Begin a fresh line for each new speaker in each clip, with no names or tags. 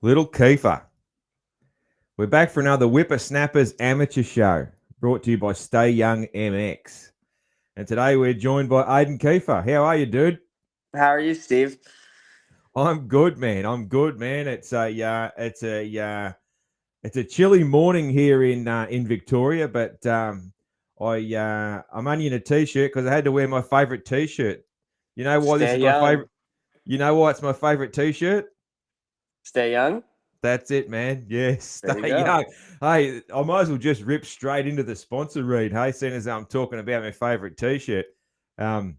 Little Keefer. We're back for another Whippersnappers amateur show brought to you by Stay Young MX. And today we're joined by Aden Keefer. How are you, dude?
How are you, Steve?
I'm good, man. I'm good, man. It's a chilly morning here in Victoria, but I'm only in a t-shirt because I had to wear my favorite t-shirt. You know why this
Stay
is my
young.
favorite? You know why it's my favorite t-shirt?
Stay young.
That's it, man. Yes,
There you
stay
go.
young. Hey, I might as well just rip straight into the sponsor read. Hey, seeing as I'm talking about my favorite T-shirt, um,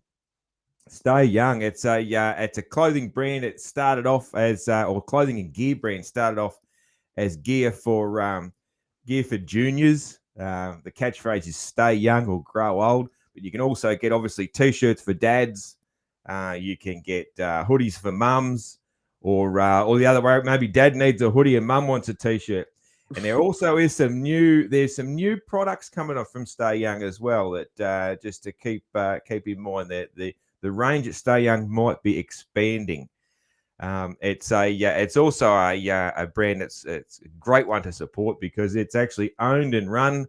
stay young. It's a clothing brand. It started off as or clothing and gear brand started off as gear for juniors. The catchphrase is "Stay young or grow old." But you can also get obviously T-shirts for dads. You can get hoodies for mums, or the other way. Maybe dad needs a hoodie and mum wants a T-shirt. And there also is some new products coming off from Stay Young as well. That just to keep in mind that the range at Stay Young might be expanding. It's also a brand it's a great one to support because it's actually owned and run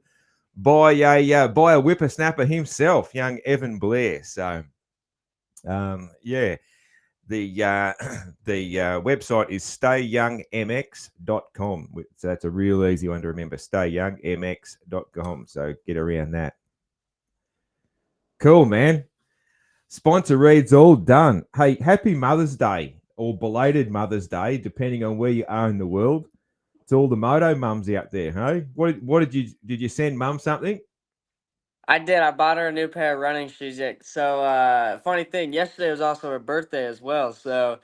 by a whippersnapper himself, young Evan Blair. So yeah, the website is stayyoungmx.com. So that's a real easy one to remember, stayyoungmx.com. So get around that. Cool, man. Sponsor reads all done. Hey, happy Mother's Day or belated Mother's Day, depending on where you are in the world. To all the moto mums out there, hey? What did you send mum something?
I did. I bought her a new pair of running shoes. So, funny thing, yesterday was also her birthday as well. So,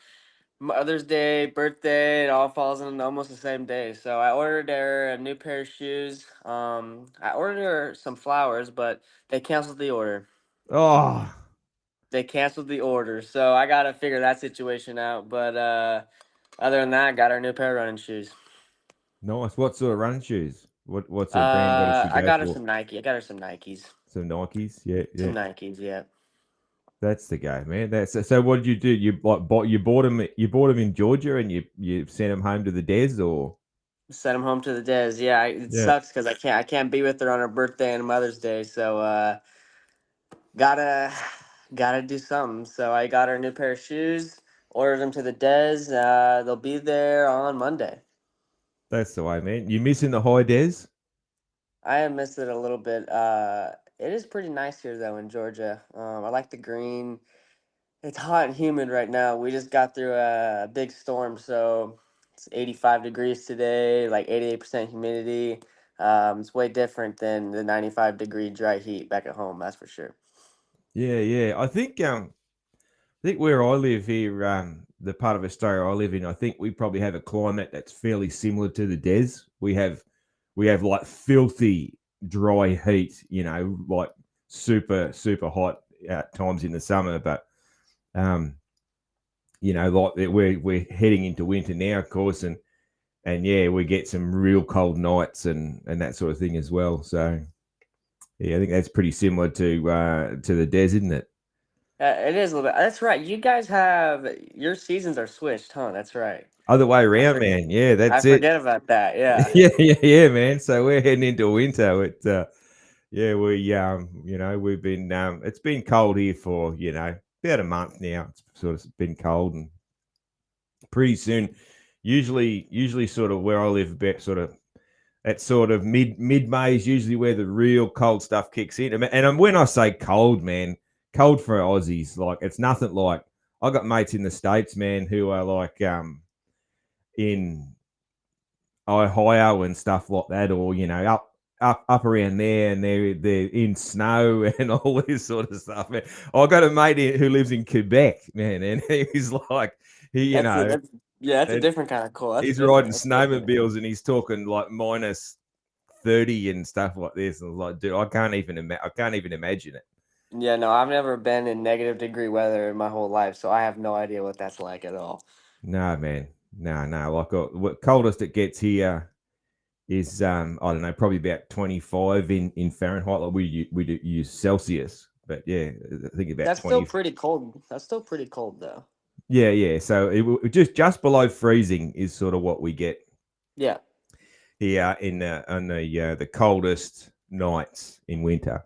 Mother's Day, birthday, it all falls in almost the same day. So, I ordered her a new pair of shoes. I ordered her some flowers, but they canceled the order.
Oh,
They canceled the order. So, I got to figure that situation out. But, other than that, I got her a new pair of running shoes.
nice. What sort of running shoes? What sort of brand? What does she
I
go
got her
for?
some Nike. I got her some Nikes.
Some Nikes. Yeah,
Some
yeah.
Nikes, yeah.
That's the go, man. That's so. What did you do? You bought them in Georgia, and you sent them home to the Des, or
Sent him home to the Des. Yeah, it
yeah.
sucks because I can't be with her on her birthday and Mother's Day. So gotta gotta do something. So I got her a new pair of shoes. Ordered them to the Des. They'll be there on Monday.
That's the way, man. You missing the high Des?
I have missed it a little bit. It is pretty nice here though in Georgia. I like the green. It's hot and humid right now. We just got through a big storm, so it's 85 degrees today, like 88% humidity. It's way different than the 95-degree dry heat back at home, that's for sure.
Yeah, yeah. I think where I live here, the part of Australia I live in, I think we probably have a climate that's fairly similar to the Des. We have like filthy dry heat, like super hot at times in the summer, but um, like we're heading into winter now, of course, and yeah, we get some real cold nights and that sort of thing as well. So yeah, I think that's pretty similar to the Des, isn't it?
It is a little bit. That's right. You guys have your seasons are switched, huh? That's right.
Other way
I
around,
for,
man. Yeah,
I
that's it.
forget about that. Yeah.
Yeah, man. So we're heading into winter. Yeah, we've been it's been cold here for about a month now. It's sort of been cold, and pretty soon, usually sort of where I live, about sort of at sort of mid May is usually where the real cold stuff kicks in. And when I say cold, man, cold for Aussies, like it's nothing like. I got mates in the states, man, who are like in Ohio and stuff like that, or up around there, and they're in snow and all this sort of stuff. Man. I got a mate who lives in Quebec, man, and he's like, he, you
That's a,
know,
that's yeah, that's a
and
different kind of cool. That's
he's riding
different.
snowmobiles and he's talking like minus 30 and stuff like this. And I was like, dude, I can't even imagine it.
Yeah, no, I've never been in negative degree weather in my whole life, so I have no idea what that's like at all.
No, man, no. Like what coldest it gets here is I don't know, probably about 25 in Fahrenheit. Like we do use Celsius, but yeah, I think about
That's still
20.
pretty cold. That's still pretty cold though.
Yeah, yeah. So just below freezing is sort of what we get
Yeah.
here in the coldest nights in winter.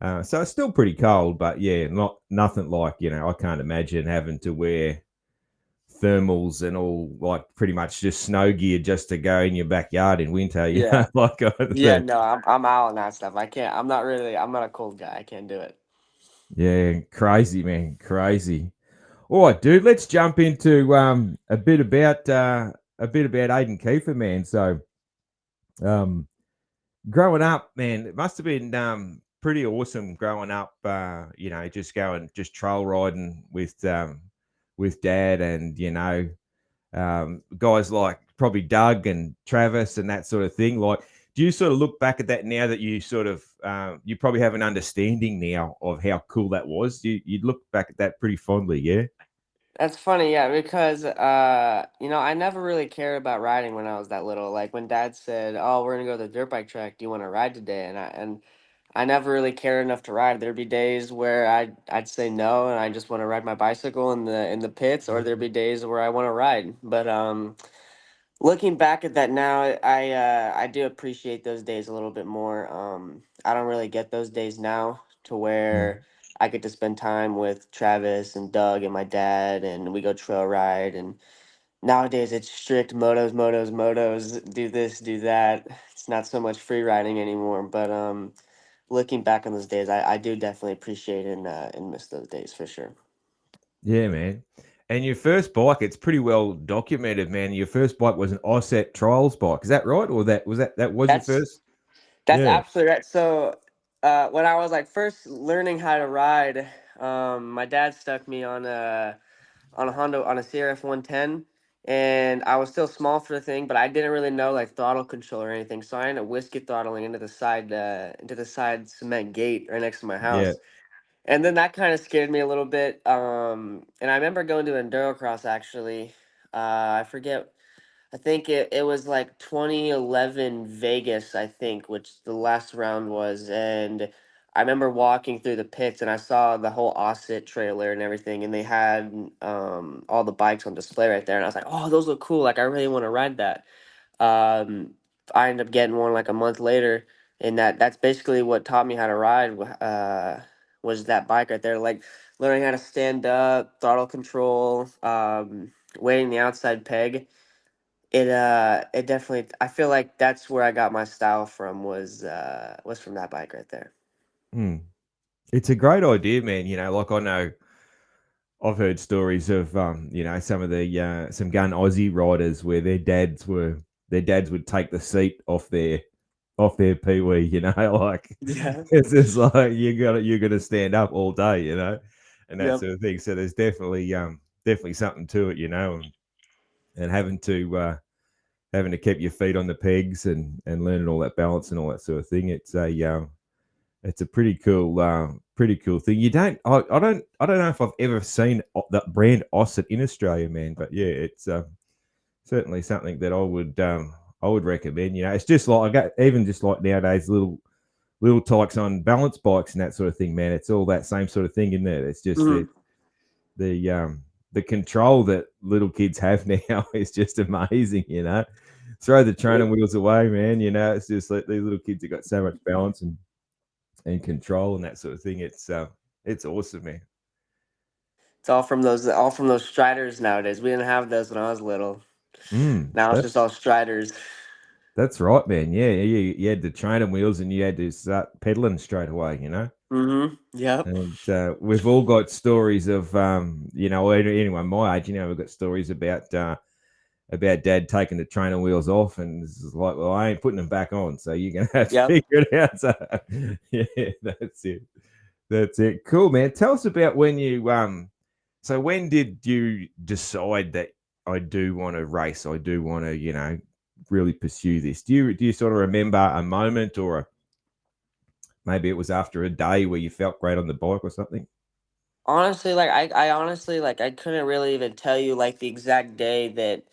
So it's still pretty cold, but yeah, not nothing like I can't imagine having to wear thermals and all like pretty much just snow gear just to go in your backyard in winter.
Yeah.
Like
Yeah, no, I'm out on that stuff. I can't. I'm not a cold guy. I can't do it.
yeah, crazy man, crazy. All right, dude, let's jump into a bit about Aden Keefer, man. So um growing up, man, it must have been pretty awesome growing up. Just going, just trail riding with dad, and guys like probably Doug and Travis and that sort of thing. Like, do you sort of look back at that now that you sort of you probably have an understanding now of how cool that was? You look back at that pretty fondly, yeah.
That's funny, yeah, because I never really cared about riding when I was that little. Like when Dad said, "Oh, we're gonna go to the dirt bike track. Do you want to ride today?" And I never really cared enough to ride. There'd be days where I'd say no, and I just want to ride my bicycle in the pits, or there'd be days where I want to ride. But looking back at that now, I do appreciate those days a little bit more. I don't really get those days now to
Mm.
where I get to spend time with Travis and Doug and my dad, and we go trail ride. And nowadays it's strict motos, motos, motos. Do this, do that. It's not so much free riding anymore. But looking back on those days, I do definitely appreciate and miss those days for sure.
Yeah, man. And your first bike, it's pretty well documented, man. Your first bike was an offset trials bike. Is that right? Or that was your
That's
first?
That's
Yeah.
absolutely right. So, when I was like first learning how to ride, my dad stuck me on a Honda on a CRF 110, and I was still small for the thing, but I didn't really know like throttle control or anything. So I ended up whiskey throttling into the side cement gate right next to my
Yeah.
house, and then that kind of scared me a little bit. And I remember going to endurocross actually. I forget, I think it was like 2011 Vegas, I think, which the last round was. And I remember walking through the pits and I saw the whole Osset trailer and everything. And they had all the bikes on display right there. And I was like, oh, those look cool. Like, I really want to ride that. Um, I ended up getting one like a month later. And that's basically what taught me how to ride, was that bike right there. Like, learning how to stand up, throttle control, weighting the outside peg. It definitely, I feel like that's where I got my style from, was from that bike right there.
Mm. It's a great idea, man. Like I know I've heard stories of some of the some gun Aussie riders where their dads would take the seat off their peewee, like
Yeah.
it's just like you're gonna stand up all day, and that
Yep.
sort of thing. So there's definitely something to it, and having to keep your feet on the pegs and learning all that balance and all that sort of thing. It's a pretty cool thing. I don't know if I've ever seen that brand Osset in Australia, man. But yeah, it's certainly something that I would recommend. It's just like I got even just like nowadays little tykes on balance bikes and that sort of thing, man. It's all that same sort of thing in there. It's just
Hmm.
the control that little kids have now is just amazing. Throw the training
Yep.
wheels away, man. It's just like these little kids have got so much balance and control and that sort of thing. It's awesome, man.
It's all from those Striders nowadays. We didn't have those when I was little. Now it's just
That's
all Striders.
right, man. Yeah, you had the training wheels and you had to start pedaling straight away.
Mm-hmm. Yep.
And we've all got stories of anyone my age, we've got stories about dad taking the training wheels off, and it's just like, well, I ain't putting them back on, so you're gonna have to
Yep.
figure it out. So yeah, that's it. That's it. Cool, man. Tell us about when you so when did you decide that I do want to race? I do want to, really pursue this. Do you sort of remember a moment, or maybe it was after a day where you felt great on the bike or something?
Honestly, like I honestly like I couldn't really even tell you like the exact day that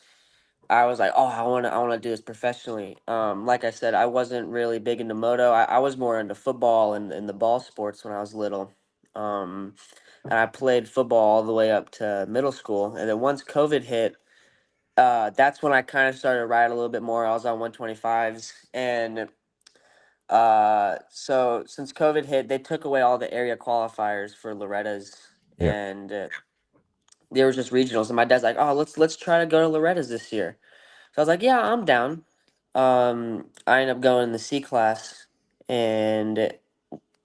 I was like, oh, I wanna do this professionally. Like I said, I wasn't really big into moto. I was more into football and the ball sports when I was little. Um, and I played football all the way up to middle school. And then once COVID hit, that's when I kind of started to ride a little bit more. I was on 125s, and so since COVID hit, they took away all the area qualifiers for Loretta's,
Yeah.
and there was just regionals. And my dad's like, "Oh, let's try to go to Loretta's this year." So I was like, "Yeah, I'm down." I ended up going in the C class, and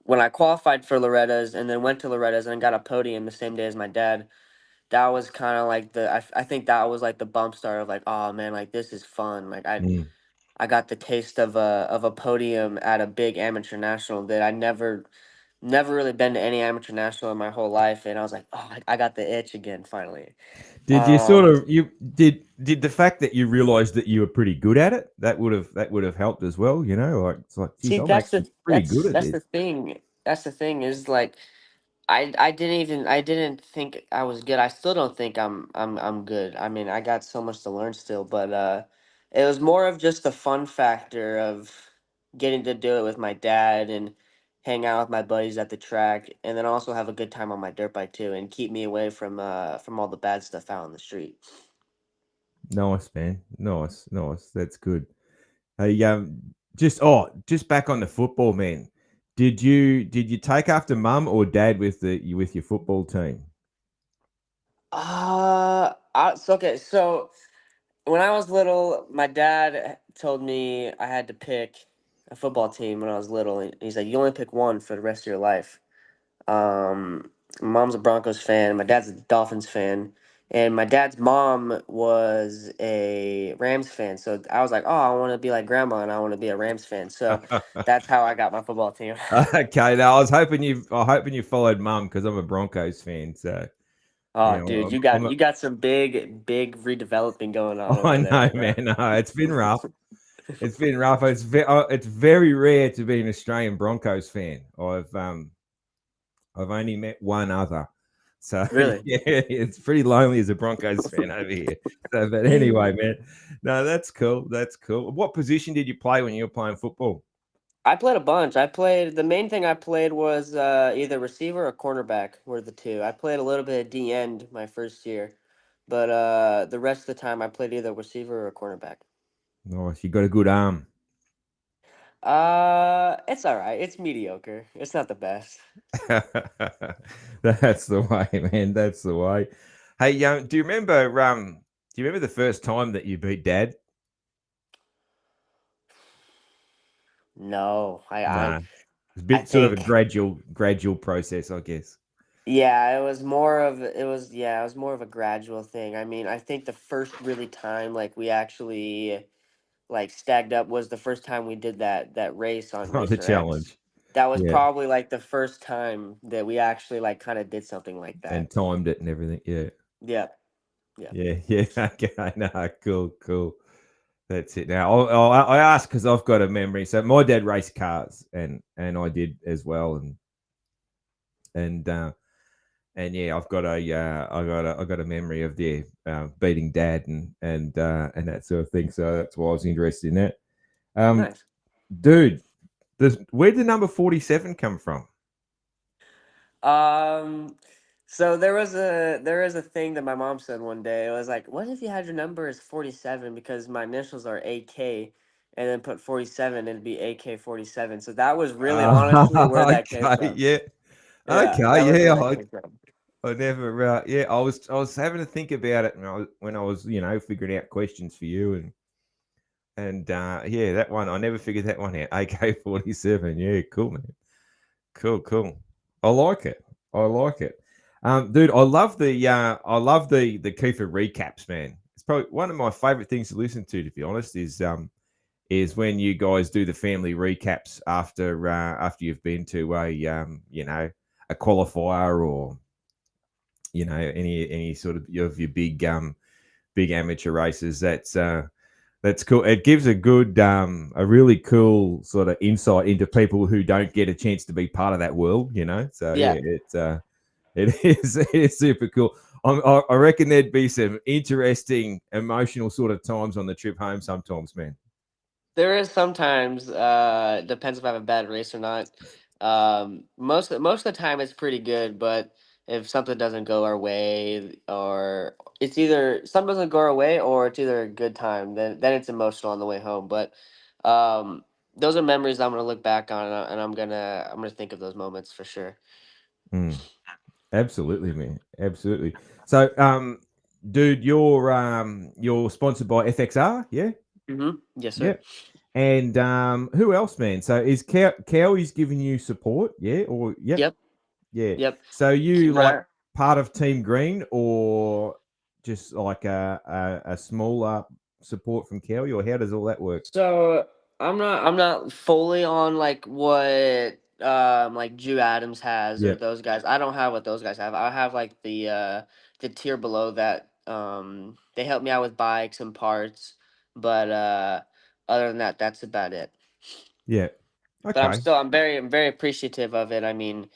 when I qualified for Loretta's and then went to Loretta's and got a podium the same day as my dad, that was kind of like I think that was like the bump start of like, oh man, like this is fun. Like
Mm.
I got the taste of a podium at a big amateur national that I never really been to any amateur national in my whole life, and I was like, oh, I got the itch again finally.
Did you sort
Um,
of you did the fact that you realized that you were pretty good at it that would have helped as well? You know, like it's like, geez,
See,
I'm actually pretty good at
that's
this.
the thing. That's the thing is like I didn't think I was good. I still don't think I'm good. I mean, I got so much to learn still, but it was more of just the fun factor of getting to do it with my dad and hang out with my buddies at the track, and then also have a good time on my dirt bike too, and keep me away from all the bad stuff out on the street.
Nice, man. Nice, nice. That's good. Hey, just back on the football, man. Did you take after mum or dad with your football team?
Okay, so when I was little, my dad told me I had to pick a football team when I was little, and he's like, "You only pick one for the rest of your life." My mom's a Broncos fan. My dad's a Dolphins fan, and my dad's mom was a Rams fan. So I was like, "Oh, I want to be like grandma, and I want to be a Rams fan." So that's how I got my football team.
Okay, now I was hoping you followed mum because I'm a Broncos fan. So
Oh,
yeah,
dude,
I'm
you got some big redeveloping going on
I
over
know,
there.
man. No, it's been rough. It's been rough. It's very rare to be an Australian Broncos fan. I've only met one other. So
Really.
yeah, it's pretty lonely as a Broncos fan over here. So, but anyway, man, no, that's cool. That's cool. What position did you play when you were playing football?
I played a bunch. The main thing I played was either receiver or cornerback were the two. I played a little bit of D end my first year, but the rest of the time I played either receiver or cornerback.
Nice. You got a good arm.
It's all right. It's mediocre. It's not the best.
That's the way, man. That's the way. Hey, do you remember the first time that you beat Dad?
No,
Nah, it's a
I
bit sort of a
think
gradual process, I guess.
yeah, it was more of a gradual thing. I mean, I think the first really time like we actually like stacked up was the first time we did that race on
Oh, the
Racer X.
challenge.
That was
Yeah,
probably like the first time that we actually like kind of did something like
and
that.
timed it and everything. Yeah,
Yeah, yeah,
yeah, yeah. Okay, no, cool, cool. That's it. Now I ask because I've got a memory. So my dad raced cars, and I did as well, and and yeah, I got a memory of beating dad and that sort of thing. So that's why I was interested in that. Um,
nice.
dude, where did number 47 come from?
Um, so there was a thing that my mom said one day. It was like, "What if you had your number as 47 because my initials are AK, and then put 47, it'd be AK-47." So that was really honestly where that came
Okay,
from.
yeah,
Yeah,
okay,
that was where
yeah.
that came from.
I never, yeah. I was having to think about it when I was figuring out questions for you and yeah, that one I never figured that one out. AK-47, yeah, cool, man. Cool, cool. I like it. I like it. Dude, I love the Keefer recaps, man. It's probably one of my favorite things to listen to be honest, is when you guys do the family recaps after you've been to a qualifier or any sort of your big amateur races. That's cool. It gives a really cool sort of insight into people who don't get a chance to be part of that world. So
Yeah.
yeah, it is it is super cool. I reckon there'd be some interesting emotional sort of times on the trip home sometimes, man.
There is sometimes depends if I have a bad race or not. Most of the time it's pretty good, but if something doesn't go our way, or it's either something doesn't go our way or it's either a good time, then it's emotional on the way home. But um, those are memories I'm gonna look back on, and I'm gonna think of those moments for sure.
Mm, absolutely, man. Absolutely. So, dude, you're sponsored by FXR, yeah?
Yes,
Yeah.
sir.
And who else, man? So is Cowie's giving you support? Yeah, or yep,
Yep.
yeah.
Yep.
So you like
Right.
part of Team Green or just like a smaller support from Cowie, or how does all that work?
So I'm not fully on like what like Drew Adams has or
Yep,
those guys. I don't have what those guys have. I have like the tier below that. They help me out with bikes and parts, but other than that, that's about it.
yeah.
But
Okay.
I'm very appreciative of it. I mean,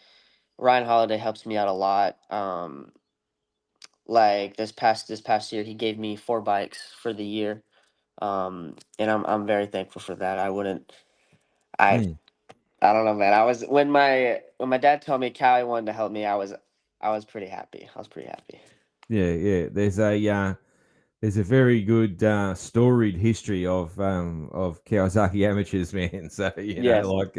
Ryan Holiday helps me out a lot. Like this past year, he gave me 4 bikes for the year. And I'm very thankful for that. I wouldn't. I
Mm.
I don't know, man. I was when my dad told me Callie wanted to help me. I was pretty happy. I was pretty happy.
Yeah, yeah. There's a very good storied history of Kawasaki amateurs, man. So
Yes.
like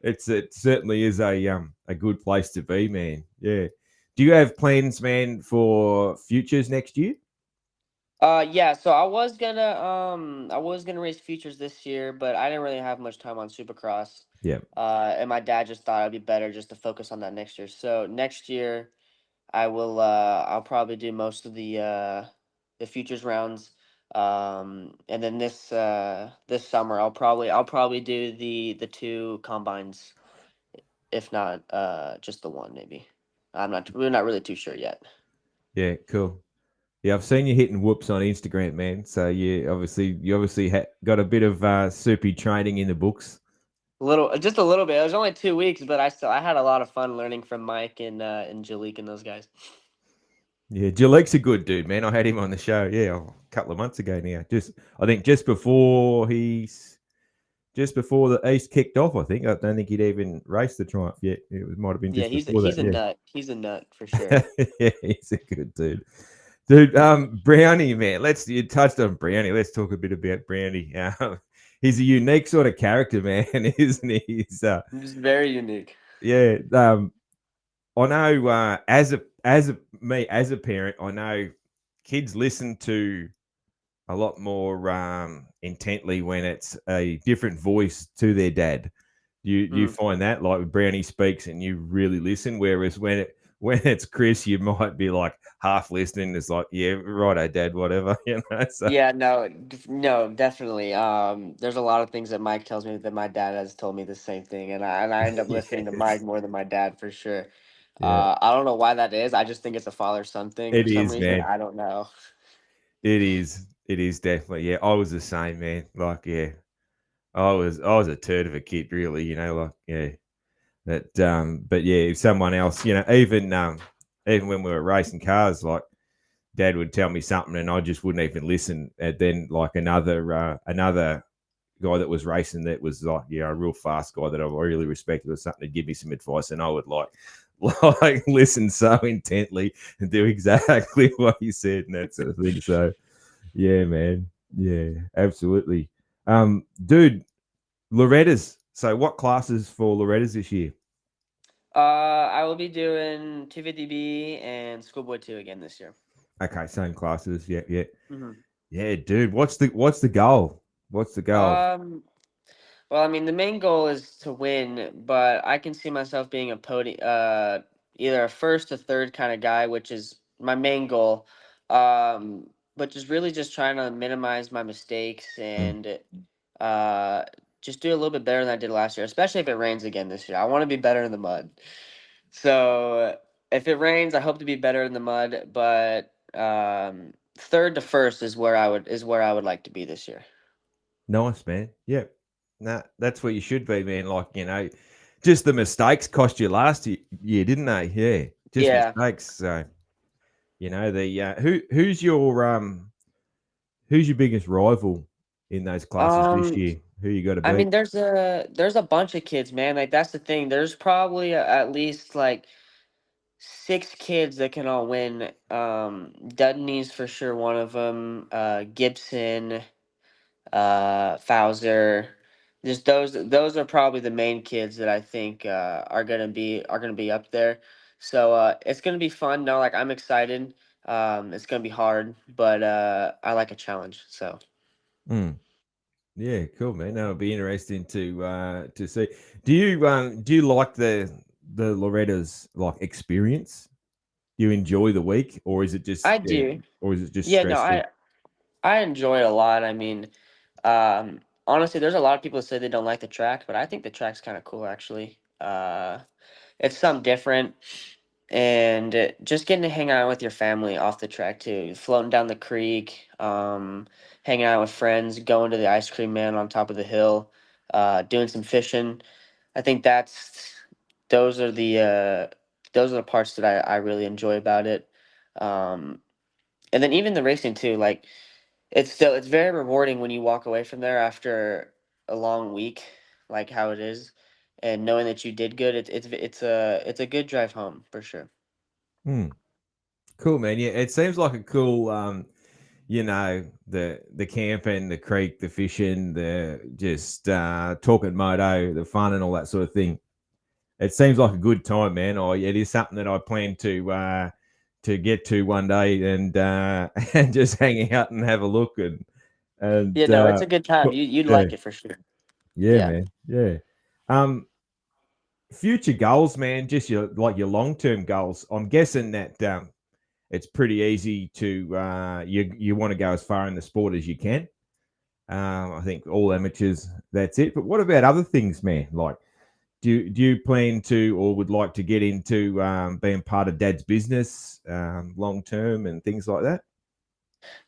it certainly is a good place to be, man. Yeah. Do you have plans, man, for futures next year?
Yeah. So I was gonna race futures this year, but I didn't really have much time on Supercross.
Yeah.
And my dad just thought it'd be better just to focus on that next year. So next year I'll probably do most of the futures rounds. And then this summer I'll probably do the two combines, if not just the one maybe. We're not really too sure yet.
Yeah. Cool. Yeah, I've seen you hitting whoops on Instagram, man. So you obviously got a bit of soupy training in the books.
Just a little bit. It was only 2 weeks, but I had a lot of fun learning from Mike and Jalik and those guys.
Yeah, Jalik's a good dude, man. I had him on the show, yeah, a couple of months ago now. I think just before the East kicked off. I think I don't think he'd even raced the Triumph yet. Might have been
Yeah,
just
he's
before that.
he's a nut. He's a nut for sure.
Yeah, yeah, he's a good dude. Dude, Brownie, man. You touched on Brownie. Let's talk a bit about Brownie. He's a unique sort of character, man, isn't he?
He's very unique.
Yeah. I know as a parent, I know kids listen to a lot more intently when it's a different voice to their dad. You
Mm.
find that like when Brownie speaks and you really listen, whereas when it's Chris, you might be like half listening. It's like, yeah, righto, dad, whatever, So
Yeah, no, no, definitely. There's a lot of things that Mike tells me that my dad has told me the same thing, and I end up listening to
yes,
Mike more than my dad for sure.
yeah,
I don't know why that is. I just think it's a father son thing for
it
some
is,
reason.
man.
I don't know.
It is. It is definitely. Yeah, I was the same, man. Like, yeah, I was a turd of a kid, really. Like, yeah. But yeah, if someone else, even when we were racing cars, like Dad would tell me something, and I just wouldn't even listen. And then like another guy that was racing that was like, yeah, a real fast guy that I really respected or something to give me some advice, and I would like like listen so intently and do exactly what he said and that sort of thing. So yeah, man. Yeah, absolutely. Dude, Loretta's. So what classes for Loretta's this year?
I will be doing 250B and Schoolboy 2 again this year.
Okay, same classes. Yeah, yeah.
Hmm.
Yeah, dude. What's the goal? What's the goal?
Um, Well, I mean, the main goal is to win, but I can see myself being a either a first or third kind of guy, which is my main goal. But just really just trying to minimize my mistakes
Mm.
and uh, just do a little bit better than I did last year, especially if it rains again this year. I want to be better in the mud. So if it rains, I hope to be better in the mud, but third to first is where I would like to be this year.
Nice, man. Yeah. Nah, that's what you should be, man. Like, just the mistakes cost you last year, didn't they? Yeah. Just
Yeah.
mistakes. So, the who's your biggest rival in those classes this
Um,
year? Who you got to
I
beat?
mean, there's a bunch of kids, man. Like that's the thing. There's probably at least like six kids that can all win. Dudney's for sure one of them. Gibson, Fowler. Just those are probably the main kids that I think are gonna be up there. So it's gonna be fun. No, like I'm excited. It's gonna be hard, but I like a challenge. So
Mm. Yeah, cool, man. That'll be interesting to see. Do you like the Loretta's like experience? Do you enjoy the week, or is it just
I do.
or is it just
Yeah, no,
stressful?
I enjoy it a lot. I mean, honestly, there's a lot of people that say they don't like the track, but I think the track's kind of cool actually. It's something different, and just getting to hang out with your family off the track too, floating down the creek, hanging out with friends, going to the ice cream man on top of the hill, doing some fishing. I think those are the those are the parts that I really enjoy about it. Um, and then even the racing too, like it's very rewarding when you walk away from there after a long week, like how it is, and knowing that you did good. It's a good drive home for sure.
Mm. Cool, man. Yeah, it seems like a cool the camping, the creek, the fishing, the just talking moto, the fun and all that sort of thing. It seems like a good time, man. It is something that I plan to get to one day and and just hang out and have a look and
Yeah, no, it's a good time. You'd
yeah,
like it for sure.
yeah,
Yeah.
man, yeah. Um, future goals, man. Just your long term goals. I'm guessing that it's pretty easy to you want to go as far in the sport as you can. I think all amateurs, that's it. But what about other things, man? Like, do you plan to or would like to get into being part of Dad's business long term and things like that?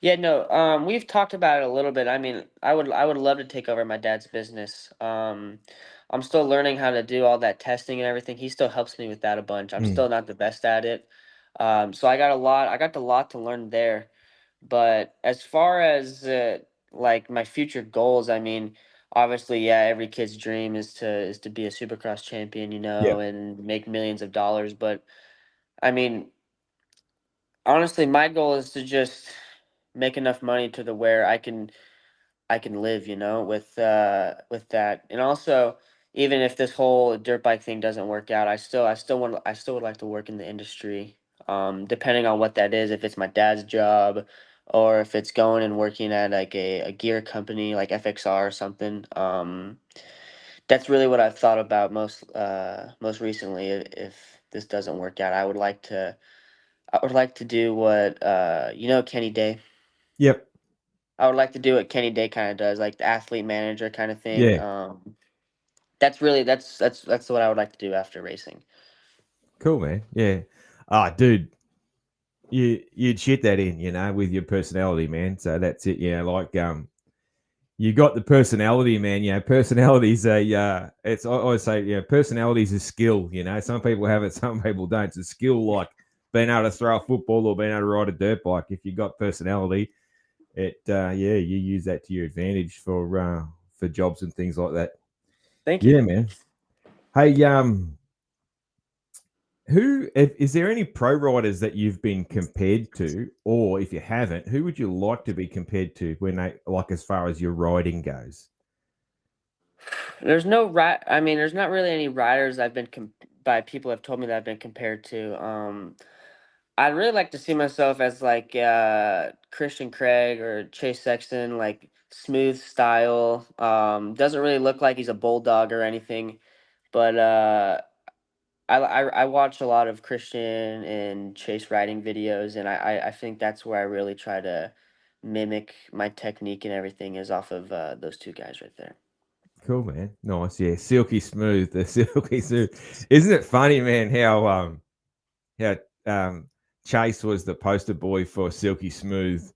Yeah, no, we've talked about it a little bit. I mean, I would love to take over my dad's business. I'm still learning how to do all that testing and everything. He still helps me with that a bunch. I'm
Mm,
still not the best at it. So I got a lot to learn there. But as far as like my future goals, I mean, obviously, yeah, every kid's dream is to be a Supercross champion,
yeah,
and make millions of dollars. But I mean, honestly, my goal is to just make enough money to the where I can live, with that. And also, even if this whole dirt bike thing doesn't work out, I still would like to work in the industry. Depending on what that is, if it's my dad's job or if it's going and working at like a gear company like FXR or something. That's really what I've thought about most recently. If this doesn't work out, I would like to do what Kenny Day.
yep,
I would like to do what Kenny Day kind of does, like the athlete manager kind of thing.
yeah.
That's really that's what I would like to do after racing.
Cool, man. Yeah. Ah, dude, you'd shit that in, with your personality, man. So that's it. Yeah, like you got the personality, man. Personality's a it's I always say, personality's a skill. Some people have it, some people don't. It's a skill like being able to throw a football or being able to ride a dirt bike. If you got personality, you use that to your advantage for jobs and things like that.
Thank you.
Yeah, man. Hey, is there any pro riders that you've been compared to, or if you haven't, who would you like to be compared to when they like as far as your riding goes?
There's no right. I mean, there's not really any riders by people have told me that I've been compared to. I'd really like to see myself as like Christian Craig or Chase Sexton, like smooth style. Doesn't really look like he's a bulldog or anything, but I watch a lot of Christian and Chase riding videos, and I think that's where I really try to mimic my technique and everything is off of those two guys right there.
Cool, man. Nice, yeah. Silky smooth, the silky smooth. Isn't it funny, man? How Chase was the poster boy for Silky Smooth,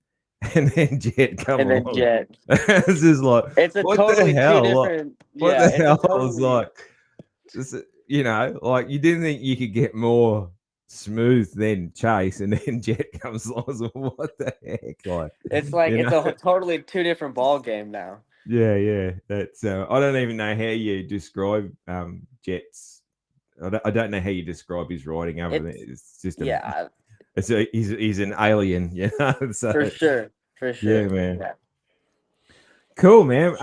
and then Jet come
And then
along.
Jet,
It's just like,
it's a
what the
totally two
hell?
different.
What
Yeah,
the
it's a
hell? I was
totally.
like, like you didn't think you could get more smooth than Chase, and then Jet comes along. I was like, what the heck? Like,
It's like
you
it's
know?
a totally two different ball game now.
Yeah, yeah. That's I don't even know how you describe Jet's. I don't know how you describe his writing other than
It's
it's just
yeah,
he's an alien, you know. So
for sure, for
yeah,
sure.
man.
Yeah.
Cool, man.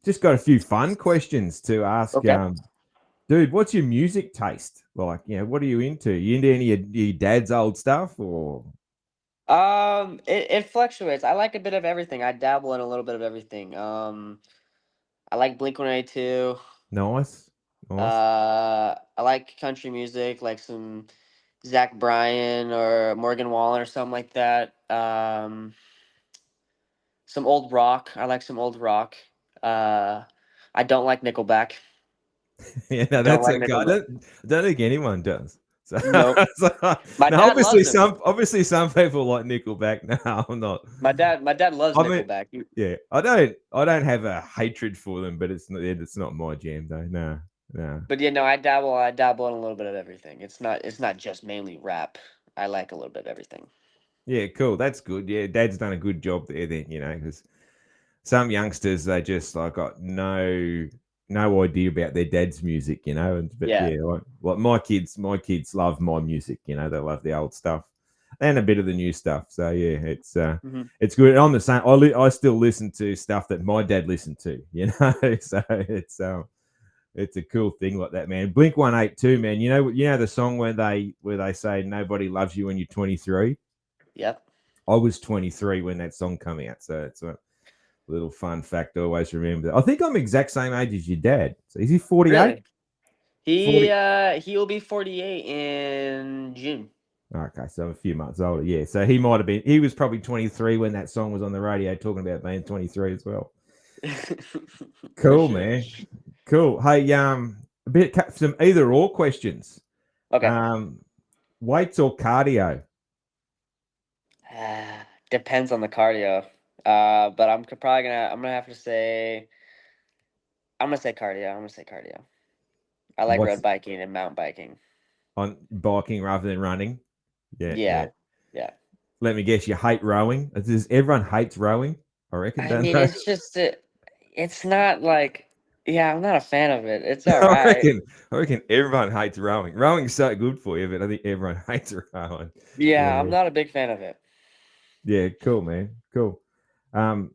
Just got a few fun questions to ask.
Okay.
Dude, what's your music taste? Like, what are you into? You into any of your dad's old stuff or
It fluctuates. I like a bit of everything. I dabble in a little bit of everything. I like Blink-182.
nice? Nice.
I like country music, like some Zach Bryan or Morgan Wallen or something like that. Some old rock. I like some old rock. Uh, I don't like Nickelback.
Yeah, no,
Don't
that's
like
okay.
Nickelback.
I don't think anyone does. So,
Nope.
so
My
now
dad
obviously
loves him.
some people like Nickelback. No, I'm not.
My dad loves
I mean,
Nickelback.
yeah, I don't have a hatred for them, but it's not my jam though. No, no.
But yeah, no, I dabble in a little bit of everything. It's not just mainly rap. I like a little bit of everything.
Yeah, cool. That's good. Yeah, Dad's done a good job there. Then because some youngsters they just like got no idea about their dad's music, and but
Yeah.
yeah, like my kids love my music, they love the old stuff and a bit of the new stuff. So yeah,
Hmm.
it's good. And I'm the same. I still listen to stuff that my dad listened to, so it's a cool thing like that, man. Blink 182, man. You know the song where they say nobody loves you when you're 23.
Yep.
I was 23 when that song came out, so it's a little fun fact I always remember. I think I'm exact same age as your dad. So is he 48?
Really? He
40.
uh he will be 48 in June.
Okay, so I'm a few months older. Yeah, so he was probably 23 when that song was on the radio talking about being 23 as well.
For
Cool,
sure.
man. Cool. Hey, a bit some either or questions.
Okay.
Um, weights or cardio?
Depends on the cardio. But I'm gonna have to say cardio. I'm gonna say cardio. I like road
What's
biking and mountain biking.
on biking rather than running? Yeah, yeah.
Yeah. Yeah.
Let me guess, you hate rowing. Does everyone hates rowing? I reckon,
I
don't
mean,
they?
it's not like, yeah, I'm not a fan of it. It's all
I
right.
reckon, I reckon everyone hates rowing. Rowing's so good for you, but I think everyone hates rowing.
Yeah, I'm
Yeah,
not a big fan of it.
yeah, cool, man, cool. Um,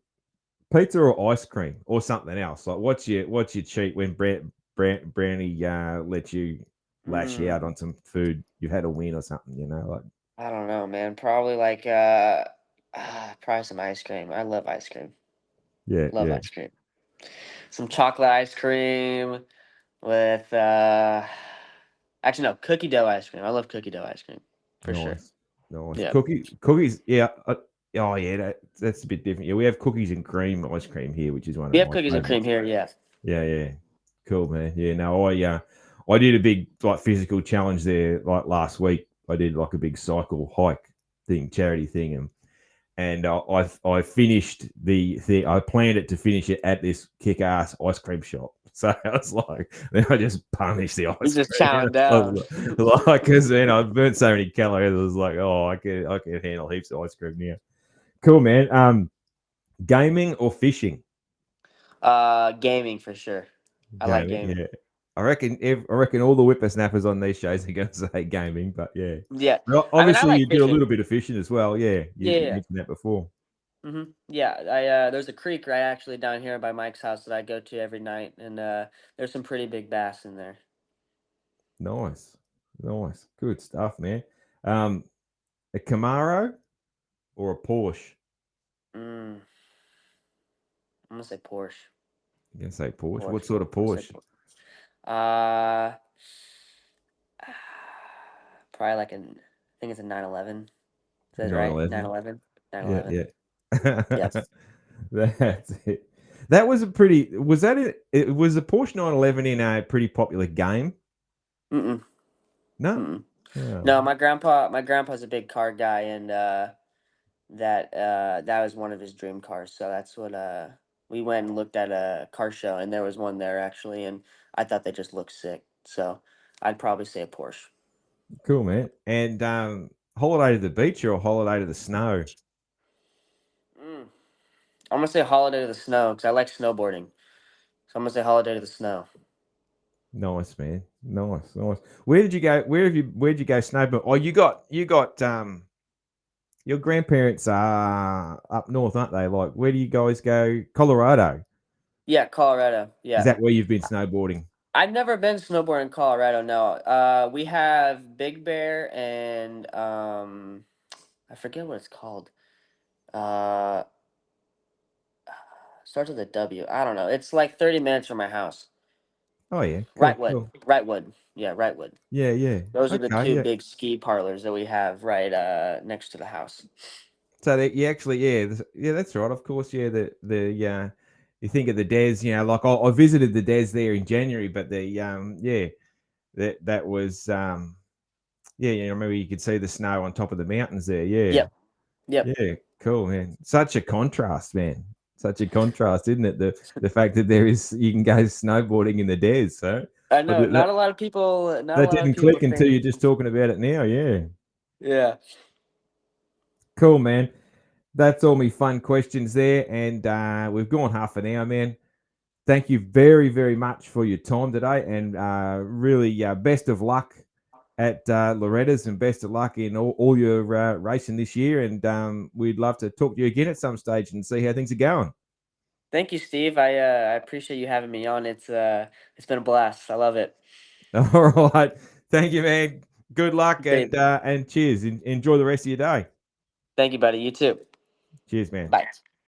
pizza or ice cream or something else? Like, what's your cheat when Brownie lets you lash out
Mm,
on some food? You've had a win or something, like
I don't know, man. Probably like probably some ice cream. I love ice cream.
yeah,
Love
yeah,
ice cream. Some chocolate ice cream with actually no, cookie dough ice cream. I love cookie dough ice cream for sure.
nice, nice.
Yeah.
Cookies, yeah. Oh yeah, that's a bit different. Yeah, we have cookies and cream ice cream here, which is one
We
of
have
my
cookies and cream
favorites.
here, yeah.
Yeah, yeah. Cool, man. Yeah, no, I did a big like physical challenge there like last week. I did like a big cycle hike thing, charity thing, and I finished the thing. I planned it to finish it at this kick ass ice cream shop. So I was like, then I just punished the
You're
ice
just
cream.
chowing
I
down.
was like, because I burnt so many calories. I was like, oh, I can handle heaps of ice cream now. Cool, man. Gaming or fishing?
Gaming for sure. I like
Gaming,
gaming.
yeah. I reckon all the whippersnappers on these shows are going to say gaming, but yeah.
Yeah.
Well,
I mean, I
obviously,
like
you do a
fishing.
little bit of fishing as well. Yeah,
Yeah,
you
yeah.
mentioned that before.
Yeah, I there's a creek right actually down here by Mike's house that I go to every night, and there's some pretty big bass in there.
Nice, nice, good stuff, man. Um, a Camaro or a Porsche?
Mm, I'm gonna say Porsche.
You can say Porsche. What
Porsche.
sort of
I'm gonna say
Porsche?
Porsche. Uh, probably like I think it's a 911. Says right,
911.
911.
Yeah,
911.
yeah.
Yes.
That's it. That was a pretty. Was that it? It was the Porsche 911 in a pretty popular game.
Mm-mm.
No.
Mm-mm.
Oh,
No, my grandpa's a big car guy, and that was one of his dream cars. So that's what we went and looked at a car show, and there was one there actually, and I thought they just looked sick. So I'd probably say a Porsche.
cool, man. And holiday to the beach or holiday to the snow?
Mm. I'm gonna say holiday to the snow because I like snowboarding. So I'm gonna say holiday to the snow.
Nice, man. Nice, nice. Where did you go? Where'd you go snowboard? Oh, you got your grandparents are up north, aren't they? Like, where do you guys go? Colorado.
Yeah, Colorado.
Is
Yeah.
that where you've been snowboarding?
I've never been snowboarding in Colorado, no. We have Big Bear and I forget what it's called. Uh Starts with a W. I don't know. It's like 30 minutes from my house.
Oh yeah, cool,
Wrightwood.
cool.
Wrightwood. Yeah, Wrightwood.
Yeah, yeah.
Those are the
Okay,
two
yeah.
big ski parlors that we have right next to the house.
So that you actually, yeah, yeah, that's right. Of course, yeah. You think of the Des, like I visited the Des there in January, but yeah, that was yeah, I remember you could see the snow on top of the mountains there. Yeah,
Yep. Yep.
yeah, cool, man. Such a contrast, man. Such a contrast, isn't it? The fact that you can go snowboarding in the Des. So,
I
but
know not a lot of people
that didn't
people
click until
think
you're just talking about it now. Yeah,
yeah.
cool, man. That's all me fun questions there, and we've gone half an hour, man. Thank you very, very much for your time today, and really best of luck at Loretta's, and best of luck in all your racing this year. And we'd love to talk to you again at some stage and see how things are going.
Thank you, Steve. I appreciate you having me on. It's been a blast. I love it.
All right, thank you, man. Good luck,
Okay.
and cheers. Enjoy the rest of your day.
Thank you, buddy. You too.
Cheers, man.
Bye.